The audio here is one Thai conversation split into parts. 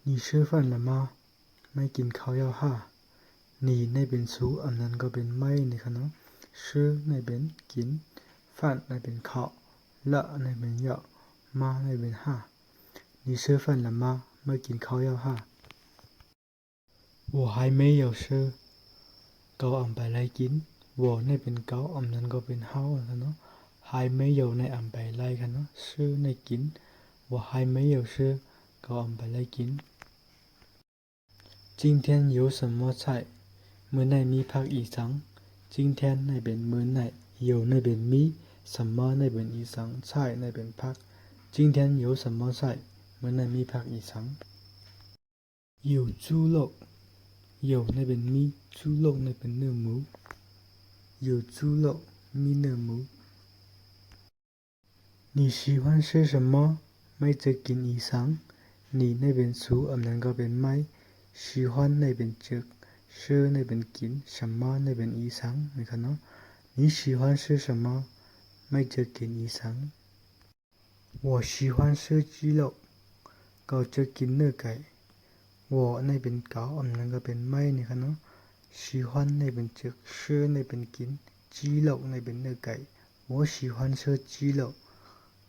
你吃饭了吗ไม่กินข้าวยังฮะ你那边สูอันนั้นก็เป็นไม่นะคะเนาะชื่อในเป็นกินฟันในเป็นข้าวละในเป็นเยอะมาในเป็นห้า你吃饭了吗ไม่กินข้าวยังฮะ我还没有吃เกาอ่ำไปไล่กิน我ในเป็นเกาอันนั้นก็เป็นเฮานะคะเนาะ还没有ในอ่ำไปไล่กันเนาะชื่อในกิน我还没有吃เกาอ่ำไปไล่กิน今天有什么菜มื้อไหนมีผักอีสัง今天ในเป็นมื้อไหน有ในเป็นมี什么ในเป็นอีสัง菜ในเป็นผัก今天有什么菜มื้อไหนมีผักอีสัง有猪肉有ในเป็นมี猪肉ในเป็นเนื้อหมู有猪肉มีเนื้อหมู你喜欢吃什么ไม่จะกินอีสัง你ในเป็นสูอันนั้นก็เป็นไม่喜欢ในเป็นจึก吃ในเป็นกิน什么ในเป็นอีสังนะครับเนาะ你喜欢吃什么ไม่จะกินอีสัง我喜欢吃鸡肉ก็จะกินเนื้อไก่我ในเป็นเกาอันนั้นก็เป็นไม่นะครับเนาะ喜欢ในเป็นจึก吃ในเป็นกิน鸡肉ในเป็นเนื้อไก่我喜欢吃鸡肉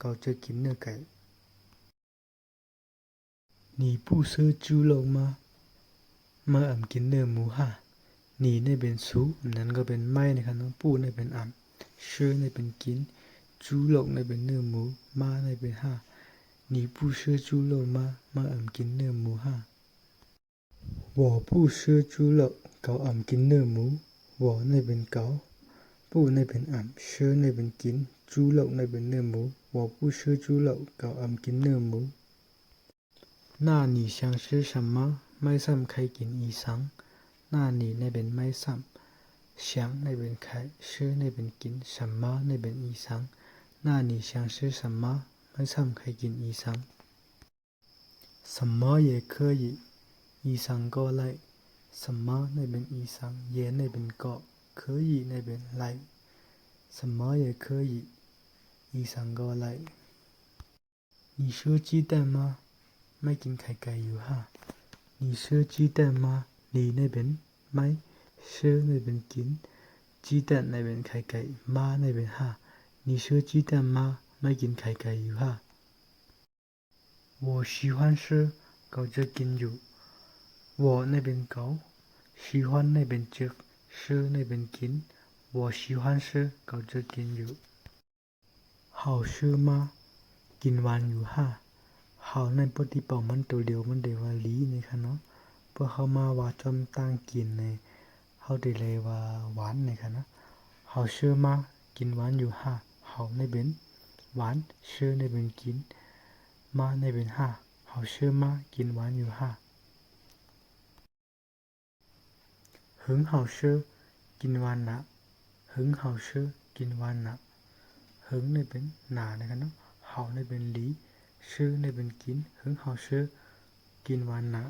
ก็จะกินเนื้อไก่你不吃猪肉吗มาอ่ำกินเนื้อหมูฮะหนีในเป็นสูอันนั้นก็เป็นไม่นะครับน้องปูในเป็นอ่ำชื่อในเป็นกินจูโลกในเป็นเนื้อหมูมาในเป็นห้าหนีปูชื่อจูโลกมาอ่ำกินเนื้อหมูฮะ我不吃猪肉เกาอ่ำกินเนื้อหมู我ในเป็นเกาปูในเป็นอ่ำชื่อในเป็นกินจูโลกในเป็นเนื้อหมู我不吃猪肉เกาอ่ำกินเนื้อหมู那你想吃什么ไม่ซ้ำใครกินอีสังหน้านี้ในเป็นไม่ซ้ำ想ในเป็นใครชื่อในเป็นกิน什么ในเป็นอีสังหน้านี้想吃什么ไม่ซ้ำใครกินอีสัง什么也可以อีสังก็ไล่什么ในเป็นอีสัง也ในเป็นก็可以ในเป็นไล่什么也可以อีสังก็ไล่你吃鸡蛋吗ไม่กินไข่ไก่อยู่ฮะ你吃鸡蛋吗你ในเป็นไม่ชื่อในเป็นกิน鸡蛋ในเป็นไข่ไก่มาในเป็นห้า你吃鸡蛋吗ไม่กินไข่ไก่อยู่ฮะ我喜欢吃ก็จะกินอยู่我ในเป็นเกา喜欢ในเป็นจึกชื่อในเป็นกิน我喜欢吃ก็จะกินอยู่好吃吗กินหวานอยู่ฮะเฮาในปฏิเป่ามันตัวเดียวมันเดียวว่าลีนะคะเนาะเพื่อเข้ามาว่าจอมตั้งกินในเฮาได้เลยว่าหวานนะคะเนาะเฮาชื่อมากินหวานอยู่ห้าเฮาในเป็นหวานชื่อในเป็นกินมาในเป็นห้าเฮาชื่อมากินหวานอยู่ห้าหึงเฮาชื่อกินหวานนะหึงเฮาชื่อกินหวานนะหึงในเป็นหนานะคะเนาะเฮาในเป็นลีชื่อในเป็นกินหึงเฮาชื่อกินหวานนะ